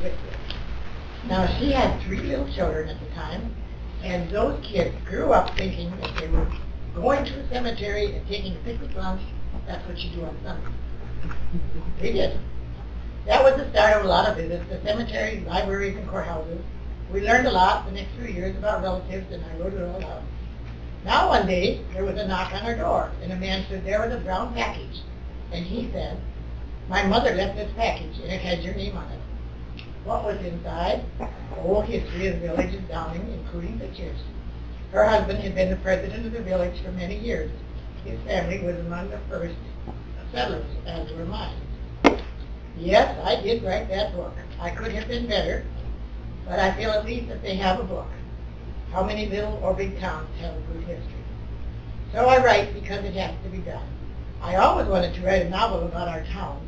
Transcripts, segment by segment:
with this. Now, she had 3 little children at the time, and those kids grew up thinking that they were going to a cemetery and taking a picnic lunch. That's what you do on Sunday. They did. That was the start of a lot of visits to cemeteries, libraries, and courthouses. We learned a lot the next few years about relatives, and I wrote it all out. Now one day, there was a knock on our door, and a man stood there with a brown package. And he said, "My mother left this package, and it had your name on it." What was inside? The whole history of the village of Downing, including pictures. Her husband had been the president of the village for many years. His family was among the first settlers, as were mine. Yes, I did write that book. I could have been better, but I feel at least that they have a book. How many little or big towns have a good history? So I write because it has to be done. I always wanted to write a novel about our town.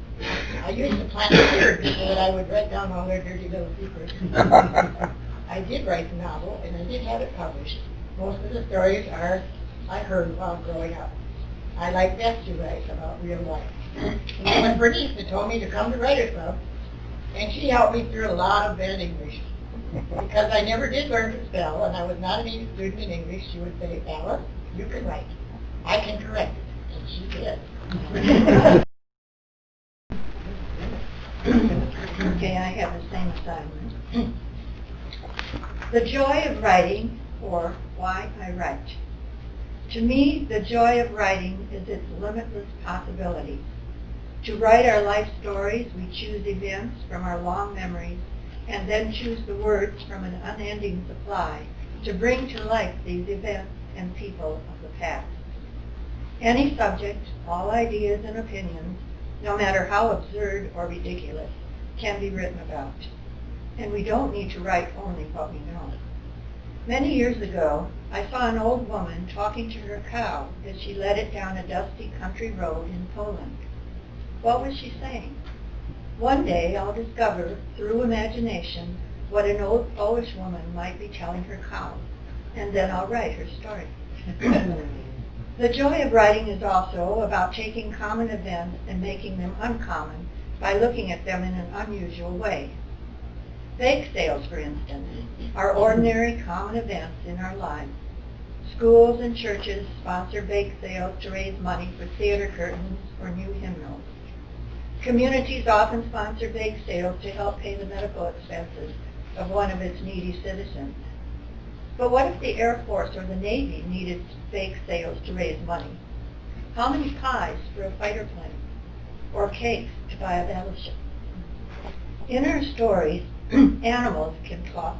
I used to plant seeds so that I would write down all their dirty little secrets. I did write the novel, and I did have it published. Most of the stories I heard while growing up. I like best to write about real life. It was Bernice that told me to come to Writers Club, and she helped me through a lot of bad English. Because I never did learn to spell, and I was not an easy student in English, she would say, "Alice, you can write. I can correct it." And she did. Okay, I have the same assignment. The joy of writing, or why I write. To me, the joy of writing is its limitless possibilities. To write our life stories, we choose events from our long memories, and then choose the words from an unending supply to bring to life these events and people of the past. Any subject, all ideas and opinions, no matter how absurd or ridiculous, can be written about. And we don't need to write only what we know. Many years ago, I saw an old woman talking to her cow as she led it down a dusty country road in Poland. What was she saying? One day I'll discover, through imagination, what an old Polish woman might be telling her cow, and then I'll write her story. The joy of writing is also about taking common events and making them uncommon by looking at them in an unusual way. Bake sales, for instance, are ordinary common events in our lives. Schools and churches sponsor bake sales to raise money for theater curtains or new hymnals. Communities often sponsor bake sales to help pay the medical expenses of one of its needy citizens. But what if the Air Force or the Navy needed bake sales to raise money? How many pies for a fighter plane? Or cakes to buy a battleship? In our stories, animals can talk,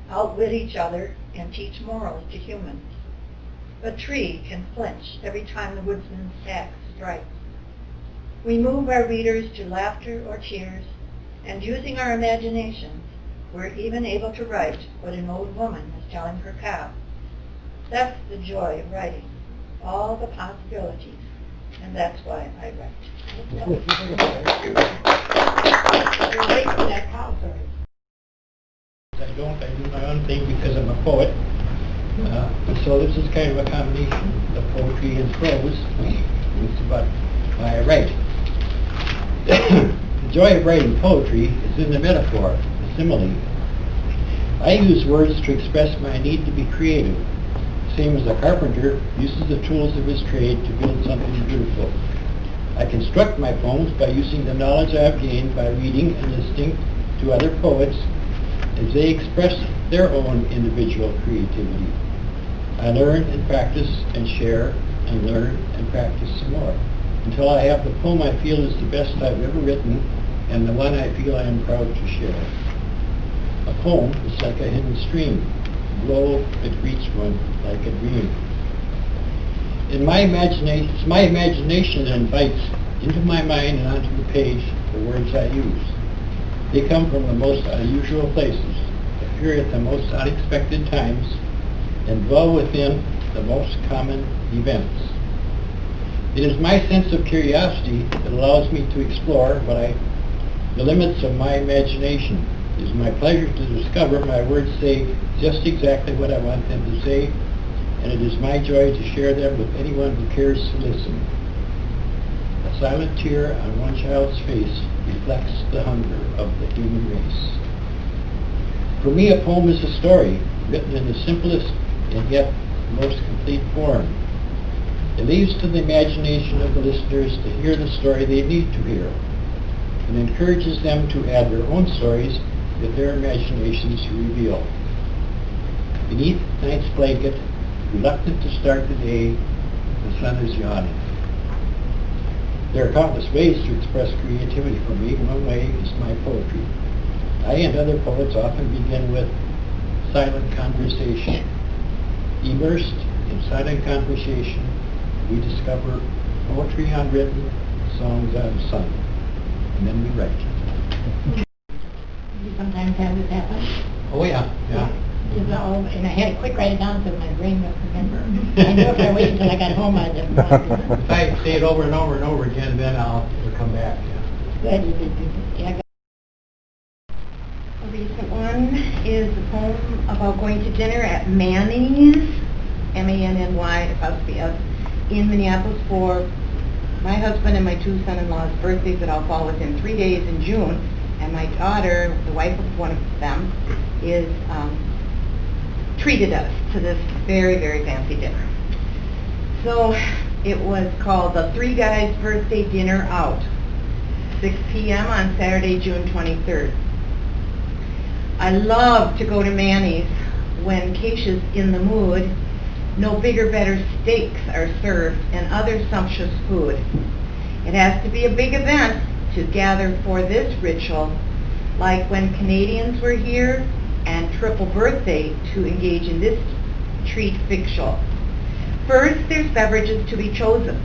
outwit each other, and teach morals to humans. A tree can flinch every time the woodsman's axe strikes. We move our readers to laughter or tears, and using our imaginations, we're even able to write what an old woman is telling her cow. That's the joy of writing, all the possibilities, and that's why I write. You're late for that cow story. I do my own thing because I'm a poet. So this is kind of a combination of poetry and prose. It's about why I write. The joy of writing poetry is in the metaphor, the simile. I use words to express my need to be creative, same as a carpenter uses the tools of his trade to build something beautiful. I construct my poems by using the knowledge I have gained by reading and listening to other poets as they express their own individual creativity. I learn and practice and share and learn and practice some more until I have the poem I feel is the best I've ever written and the one I feel I am proud to share. A poem is like a hidden stream, a glow that greets one like a dream. It's my imagination that invites into my mind and onto the page the words I use. They come from the most unusual places, appear at the most unexpected times, and dwell within the most common events. It is my sense of curiosity that allows me to explore the limits of my imagination. It is my pleasure to discover my words say just exactly what I want them to say, and it is my joy to share them with anyone who cares to listen. A silent tear on one child's face reflects the hunger of the human race. For me, a poem is a story, written in the simplest and yet most complete form. It leaves to the imagination of the listeners to hear the story they need to hear, and encourages them to add their own stories that their imaginations reveal. Beneath night's blanket, reluctant to start the day, the sun is yawning. There are countless ways to express creativity for me. One way is my poetry. I and other poets often begin with silent conversation. Immersed in silent conversation, we discover poetry unwritten, songs unsung, and then we write. You sometimes have this happen. Oh yeah. And I had to quick write it down so my brain would remember. I knew if I waited until I got home, I'd just not do it. If I say it over and over and over again, then it'll come back. Good, you did, yeah. A recent one is a poem about going to dinner at Manny's, M-A-N-N-Y-S, in Minneapolis for my husband and my two son-in-laws' birthdays that all fall within 3 days in June. And my daughter, the wife of one of them, is treated us to this very, very fancy dinner. So it was called the Three Guys Birthday Dinner Out, 6 p.m. on Saturday, June 23rd. I love to go to Manny's when Keisha's in the mood. No bigger, better steaks are served and other sumptuous food. It has to be a big event to gather for this ritual, like when Canadians were here and triple birthday to engage in this treat victual. First, there's beverages to be chosen: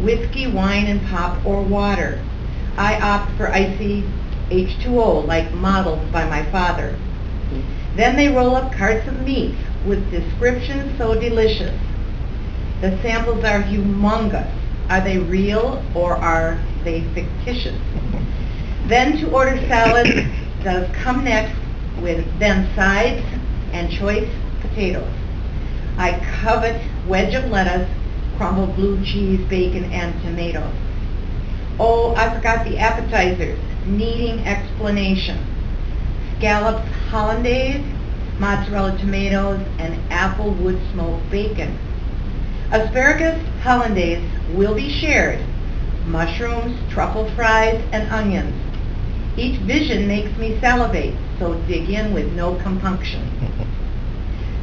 whiskey, wine, and pop, or water. I opt for icy H2O, like modeled by my father. Then they roll up carts of meat with descriptions so delicious. The samples are humongous. Are they real or are they fictitious? Then to order salad does come next, with then sides and choice potatoes. I covet wedge of lettuce, crumbled blue cheese, bacon, and tomatoes. Oh, I forgot the appetizers, needing explanation. Scallops hollandaise, mozzarella tomatoes, and applewood smoked bacon. Asparagus hollandaise will be shared. Mushrooms, truffle fries, and onions. Each vision makes me salivate, so dig in with no compunction.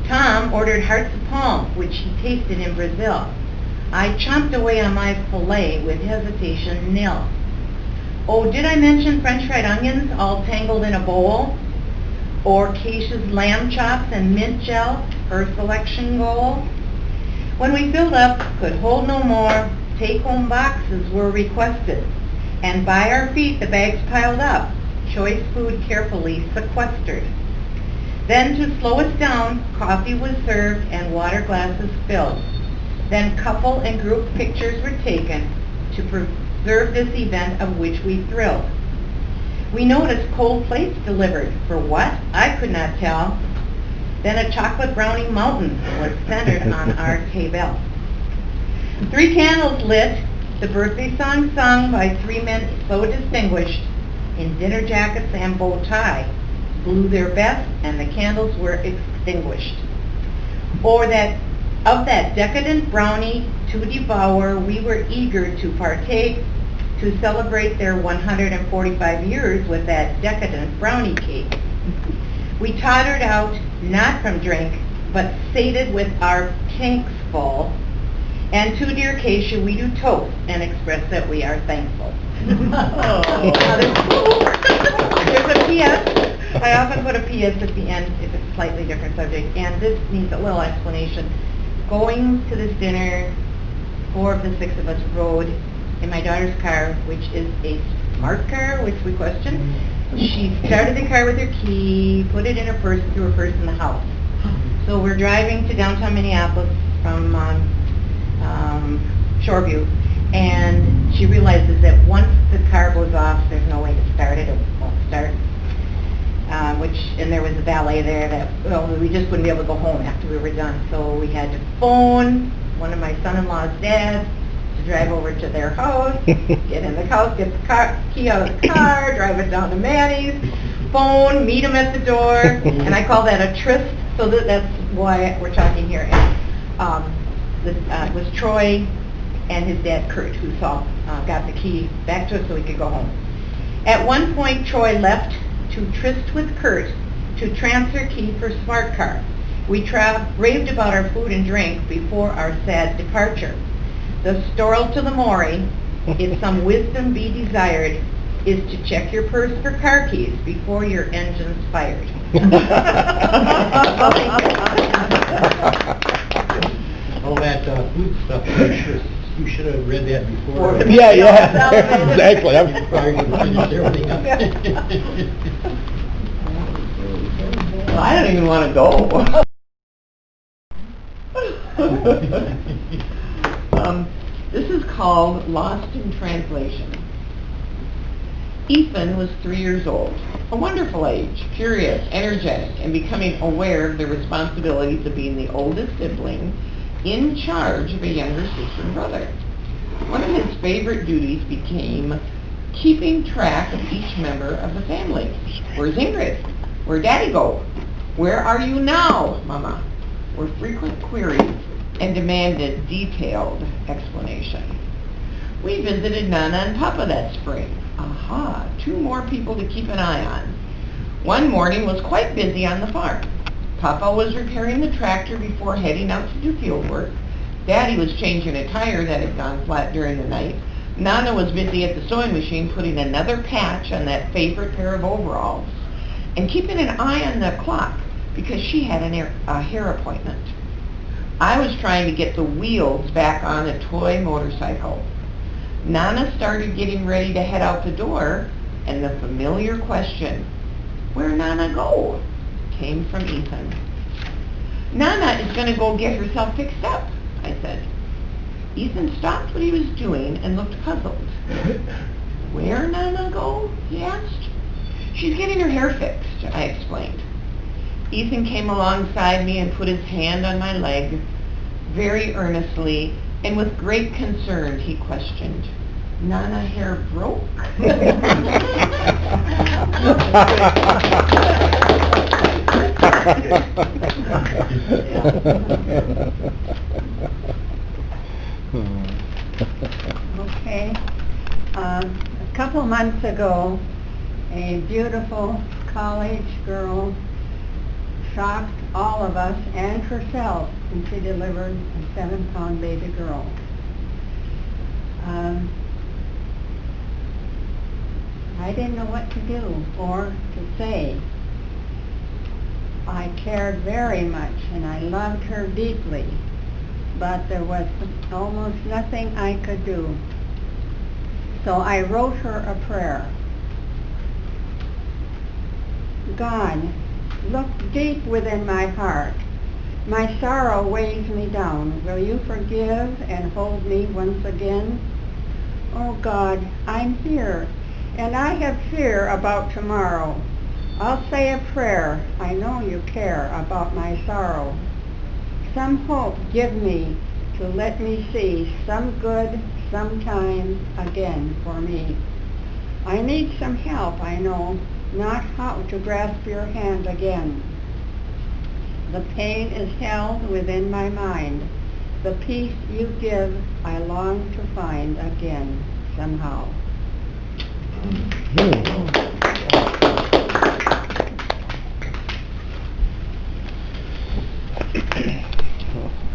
Tom ordered hearts of palm, which he tasted in Brazil. I chomped away on my filet with hesitation nil. Oh, did I mention French fried onions all tangled in a bowl? Or Keisha's lamb chops and mint gel, her selection goal? When we filled up, could hold no more, take-home boxes were requested, and by our feet the bags piled up, choice food carefully sequestered. Then to slow us down, coffee was served and water glasses filled. Then couple and group pictures were taken to preserve this event of which we thrilled. We noticed cold plates delivered. For what? I could not tell. Then a chocolate brownie mountain was centered on our table. 3 candles lit, the birthday song sung by 3 men so distinguished, in dinner jackets and bow tie, blew their best and the candles were extinguished. Or that of that decadent brownie to devour, we were eager to partake, to celebrate their 145 years with that decadent brownie cake. We tottered out, not from drink, but sated with our pinks full, and to dear Keisha we do toast and express that we are thankful. There's a P.S. I often put a P.S. at the end if it's a slightly different subject, and this needs a little explanation. Going to this dinner, 4 of the 6 of us rode in my daughter's car, which is a smart car, which we question. She started the car with her key, put it in her purse, threw her purse in the house. So we're driving to downtown Minneapolis from Shoreview, and she realizes that once the car goes off, there's no way to start it. It won't start. And there was a valet there that, we just wouldn't be able to go home after we were done. So we had to phone one of my son-in-law's dads to drive over to their house, get in the house, get the key out of the car, drive it down to Manny's. phone, meet him at the door, and I call that a tryst, so that's why we're talking here. And it was Troy and his dad Kurt who got the key back to us so we could go home. At one point, Troy left to tryst with Kurt to transfer key for smart car. We raved about our food and drink before our sad departure. The story to the Maury, if some wisdom be desired, is to check your purse for car keys before your engine's fired. All that food stuff, you should have read that before. Yeah, exactly. You probably would have finished everything up. Well, I don't even want to go. This is called Lost in Translation. Ethan was 3 years old, a wonderful age, curious, energetic, and becoming aware of the responsibilities of being the oldest sibling in charge of a younger sister and brother. One of his favorite duties became keeping track of each member of the family. Where's Ingrid? Where'd Daddy go? Where are you now, Mama? Were frequent queries and demanded detailed explanation. We visited Nana and Papa that spring. Aha, 2 more people to keep an eye on. One morning was quite busy on the farm. Papa was repairing the tractor before heading out to do field work. Daddy was changing a tire that had gone flat during the night. Nana was busy at the sewing machine putting another patch on that favorite pair of overalls and keeping an eye on the clock because she had a hair appointment. I was trying to get the wheels back on a toy motorcycle. Nana started getting ready to head out the door, and the familiar question, "Where Nana go?" came from Ethan. "Nana is going to go get herself fixed up," I said. Ethan stopped what he was doing and looked puzzled. "Where Nana go?" he asked. "She's getting her hair fixed," I explained. Ethan came alongside me and put his hand on my leg. Very earnestly and with great concern he questioned, "Nana hair broke?" Okay. A couple months ago, a beautiful college girl shocked all of us and herself when she delivered a 7-pound baby girl. I didn't know what to do or to say. I cared very much and I loved her deeply, but there was almost nothing I could do. So I wrote her a prayer. God, look deep within my heart. My sorrow weighs me down. Will you forgive and hold me once again? Oh God, I'm here, and I have fear about tomorrow. I'll say a prayer. I know you care about my sorrow. Some hope give me to let me see some good sometime again for me. I need some help, I know, not how to grasp your hand again. The pain is held within my mind. The peace you give, I long to find again somehow.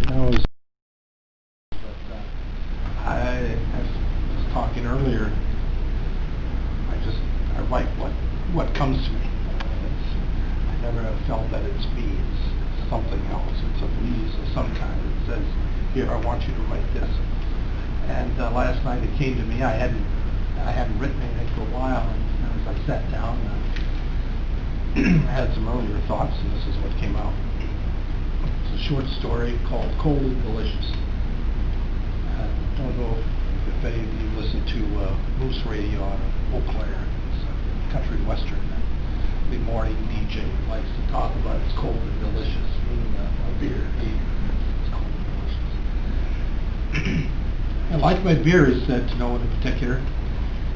I was talking earlier, I write what comes to me. I never have felt that it's me, it's something else. It's a breeze of some kind. It says, here, I want you to write this. And last night it came to me, I hadn't written anything for a while, and as I sat down, I had some earlier thoughts, and this is what came out. It's a short story called Cold and Delicious. I don't know if any of you listen to Moose Radio on Eau Claire. It's a country western. The morning DJ likes to talk about it's cold and delicious, meaning a beer. It's cold and delicious. I like my beer, is said to no one in particular.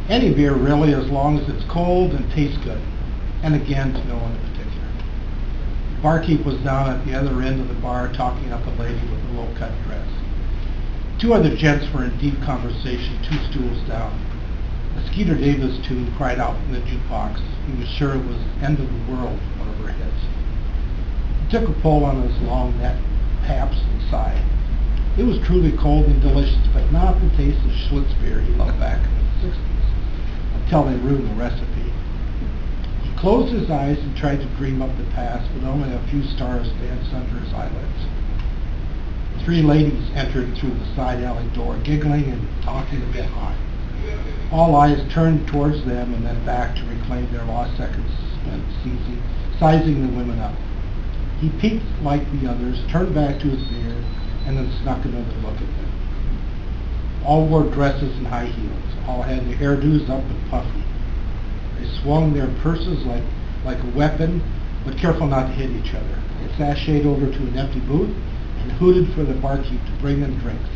Any beer really, as long as it's cold and tastes good. and again to no one in particular. The barkeep was down at the other end of the bar talking up a lady with a low-cut dress. Two other gents were in deep conversation 2 stools down. A Skeeter Davis tune cried out from the jukebox. He was sure it was End of the World, whatever it hits. He took a pull on his long neck Pabst and sighed. It was truly cold and delicious, but not the taste of Schlitz beer he loved back in the 60s, until they ruined the recipe. He closed his eyes and tried to dream up the past, but only a few stars danced under his eyelids. 3 ladies entered through the side alley door, giggling and talking a bit high. All eyes turned towards them and then back to reclaim their lost seconds spent sizing the women up. He peeked like the others, turned back to his beer, and then snuck another look at them. All wore dresses and high heels. All had their hairdos up and puffy. They swung their purses like a weapon, but careful not to hit each other. They sashayed over to an empty booth and hooted for the barkeep to bring them drinks.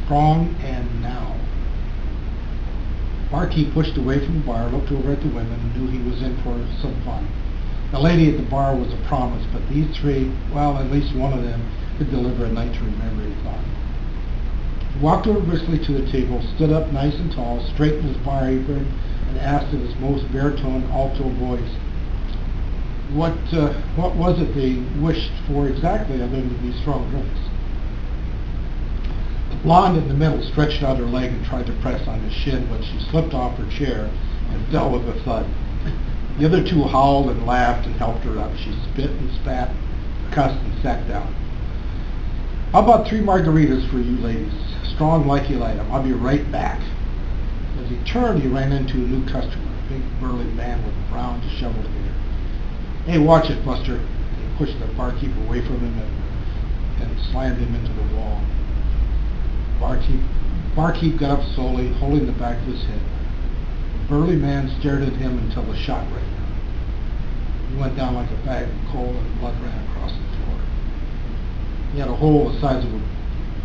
Strong and now. Barkeep pushed away from the bar, looked over at the women, and knew he was in for some fun. The lady at the bar was a promise, but these 3, well, at least one of them could deliver a night to remember, he thought. He walked over briskly to the table, stood up nice and tall, straightened his bar apron, and asked in his most baritone alto voice, what was it they wished for exactly other than these strong drinks? The blonde in the middle stretched out her leg and tried to press on his shin, but she slipped off her chair and fell with a thud. The other 2 howled and laughed and helped her up. She spit and spat, cussed, and sat down. How about 3 margaritas for you ladies? Strong like you like them. I'll be right back. As he turned, he ran into a new customer, a big burly man with brown disheveled hair. Hey, watch it, Buster. He pushed the barkeep away from him and slammed him into the wall. Barkeep got up slowly, holding the back of his head. The burly man stared at him until the shot rang out. He went down like a bag of coal and blood ran across the floor. He had a hole the size of a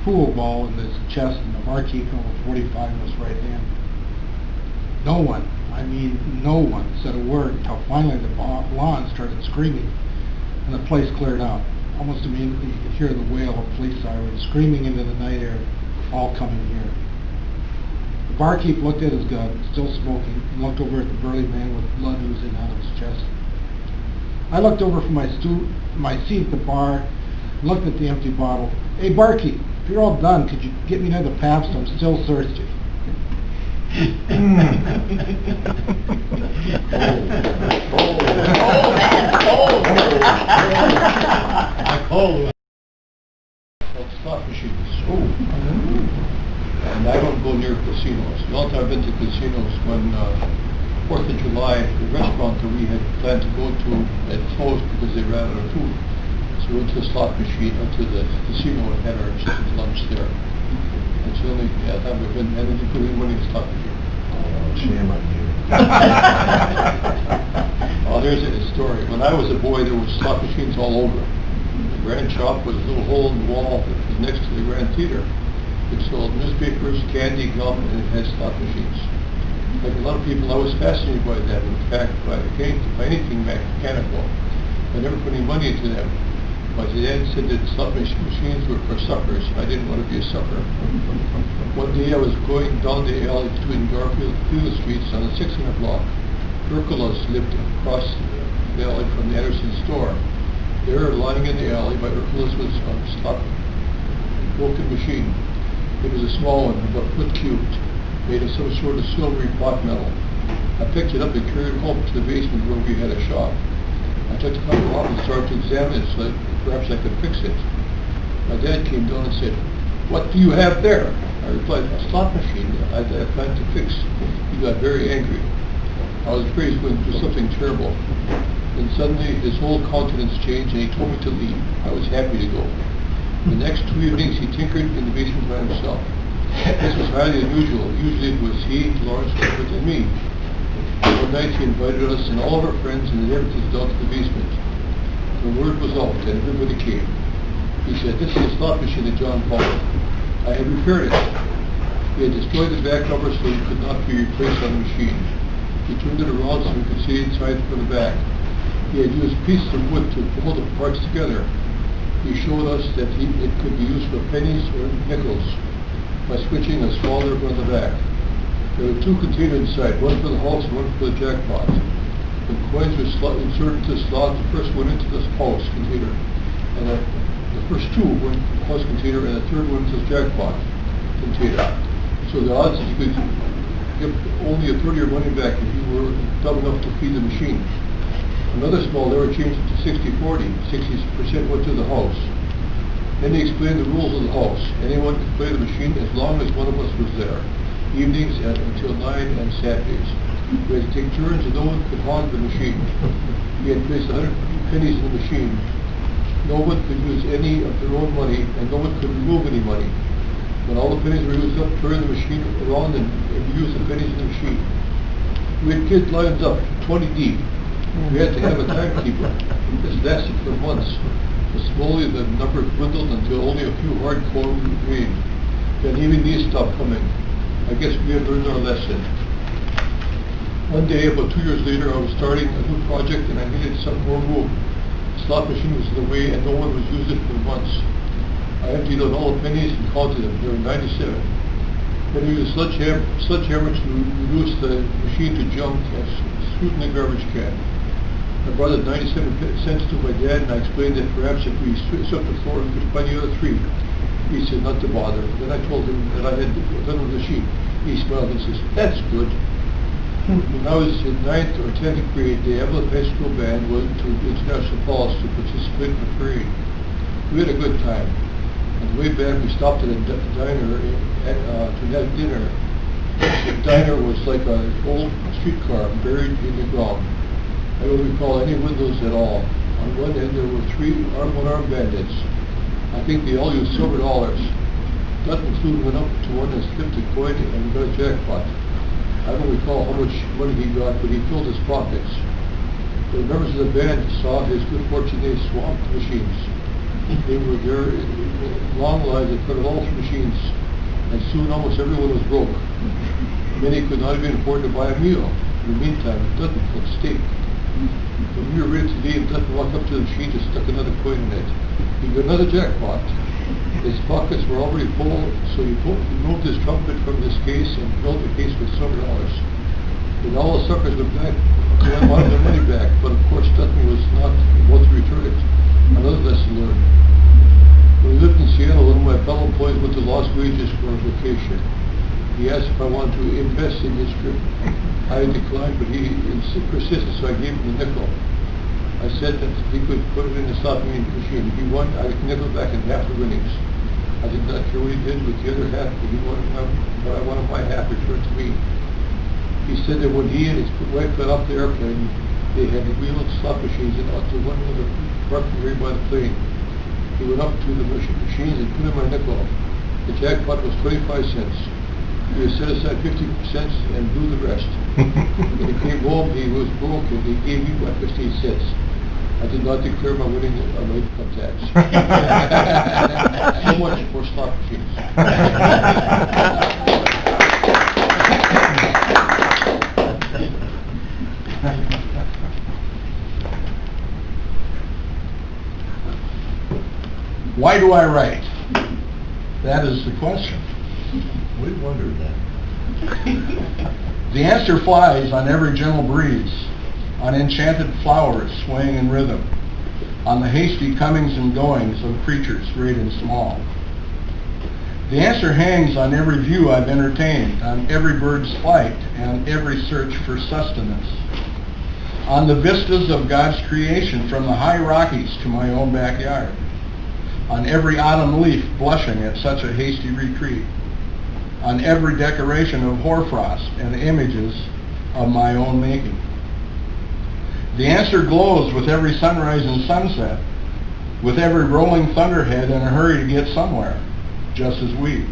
pool ball in his chest, and the barkeep held a .45 in his right hand. No one said a word until finally the blonde started screaming, and the place cleared out. Almost immediately you could hear the wail of police sirens screaming into the night air, all coming here. The barkeep looked at his gun, still smoking, and looked over at the burly man with blood oozing out of his chest. I looked over from my seat at the bar, and looked at the empty bottle. Hey, barkeep, if you're all done, could you get me another Pabst? I'm still thirsty. Slot machines. And I don't go near casinos. The only time I've been to casinos when 4th of July, the restaurant that we had planned to go to had closed because they ran out of food. So we went to the slot machine, to the casino and had our lunch there. That's the only time we've been, and including winning the slot machine. Oh, shame on you. Well, here's a story. When I was a boy, there were slot machines all over. The Grand Shop was a little hole in the wall that was next to the Grand Theater. It sold newspapers, candy, gum, and it had slot machines. Like a lot of people, I was fascinated by that. In fact, if I came to buy anything mechanical, I never put any money into them. My dad said that slot machines were for suckers. I didn't want to be a sucker. One day I was going down the alley between Garfield and Field Streets on the 600 block. Urkulas lived across the alley from the Anderson store. There, lying in the alley by Urkulas was a slot broken machine. It was a small one, about a foot cubed, made of some sort of silvery pot metal. I picked it up and carried it home to the basement where we had a shop. I took the cover off and started to examine it so that perhaps I could fix it. My dad came down and said, "What do you have there?" I replied, "A slot machine I planned to fix." He got very angry. I was afraid he was going to do something terrible. Then suddenly his whole countenance changed and he told me to leave. I was happy to go. The next 2 evenings he tinkered in the basement by himself. This was highly unusual. Usually it was he, Lawrence Clifford, and me. One night he invited us and all of our friends and the neighbors down to the basement. The word was out and everybody came. He said, "This is a slot machine that John bought. I had repaired it. He had destroyed the back cover so it could not be replaced on the machine. He turned it around so we could see inside from the back. He had used pieces of wood to hold the parts together. He showed us that it could be used for pennies or nickels by switching a small lever on the back. There were two containers inside, one for the house and one for the jackpot. The coins were inserted into the slot. The first went into the house container, and the first two went into the house container, and the third one into the jackpot container. So the odds that you could get only a third of your money back if you were dumb enough to feed the machine. Another small lever changed it to 60-40. 60% went to the house. Then he explained the rules of the house. Anyone could play the machine as long as one of us was there. Evenings until 9 and Saturdays. We had to take turns and no one could hog the machine. He had placed 100 pennies in the machine. No one could use any of their own money and no one could remove any money. When all the pennies were used up, turn the machine around and use the pennies in the machine. We had kids lined up 20 deep. We had to have a timekeeper. This lasted for months. But slowly the number dwindled until only a few hardcore remained. Then even these stopped coming. I guess we had learned our lesson. One day, about 2 years later, I was starting a new project and I needed some more room. The slot machine was in the way and no one was using it for months. I emptied out all the pennies and counted them. There were 97. Then we used a sledgehammer to reduce the machine to junk and threw it in the garbage can. I brought the 97 cents to my dad and I explained that perhaps if we swept the floor, we could find the other 3. He said not to bother. Then I told him that I had done with the machine. He smiled and says, "That's good." When I was in 9th or 10th grade, the Evelyn High School band went to International Falls to participate in the parade. We had a good time. On the way back, we stopped at a diner to have dinner. The diner was like an old streetcar buried in the ground. I don't recall any windows at all. On one end, there were 3 one-armed bandits. I think they all used silver dollars. Dutton Clue went up to one and slipped a coin and got a jackpot. I don't recall how much money he got, but he filled his pockets. The members of the band saw his good fortune. They swamped machines. They were there in long lines in front of all 3 machines, and soon almost everyone was broke. Many could not even afford to buy a meal. In the meantime, Dutton cooked steak. When we were ready to leave, Dutton walked up to the machine and stuck another coin in it. He got another jackpot. His pockets were already full, so he removed his trumpet from this case and filled the case with silver dollars. Then all the suckers went back, they wanted their money back, but of course Dutton was not able to return it. Another lesson learned. When we lived in Seattle, one of my fellow employees went to lost wages for a vacation. He asked if I wanted to invest in his trip. I declined, but he persisted, so I gave him a nickel. I said that he could put it in the slot machine. If he won, I would nickel back in half the winnings. I did not care what he did with the other half, but I wanted my half returned to me. He said that when he and his wife got off the airplane, they had wheeled slot machines and out to one of the parking area by the plane. He went up to the machines and put in my nickel. The jackpot was 25 cents. He had set aside 50 cents and blew the rest. When he came home, he was broke and he gave me my 15 cents. I did not declare my winning on my income tax. So much for slot machines. Why do I write? That is the question. We wondered that. The answer flies on every gentle breeze, on enchanted flowers swaying in rhythm, on the hasty comings and goings of creatures great and small. The answer hangs on every view I've entertained, on every bird's flight, and every search for sustenance, on the vistas of God's creation from the high Rockies to my own backyard, on every autumn leaf blushing at such a hasty retreat, on every decoration of hoarfrost and images of my own making. The answer glows with every sunrise and sunset, with every rolling thunderhead in a hurry to get somewhere, just as we,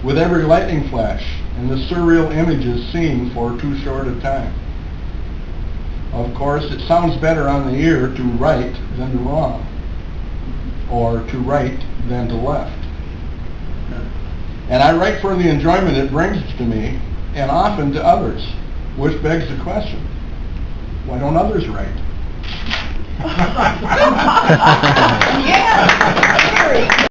with every lightning flash and the surreal images seen for too short a time. Of course, it sounds better on the ear to right than to wrong, or to right than to left. And I write for the enjoyment it brings to me, and often to others, which begs the question, why don't others write? Yes, Gary.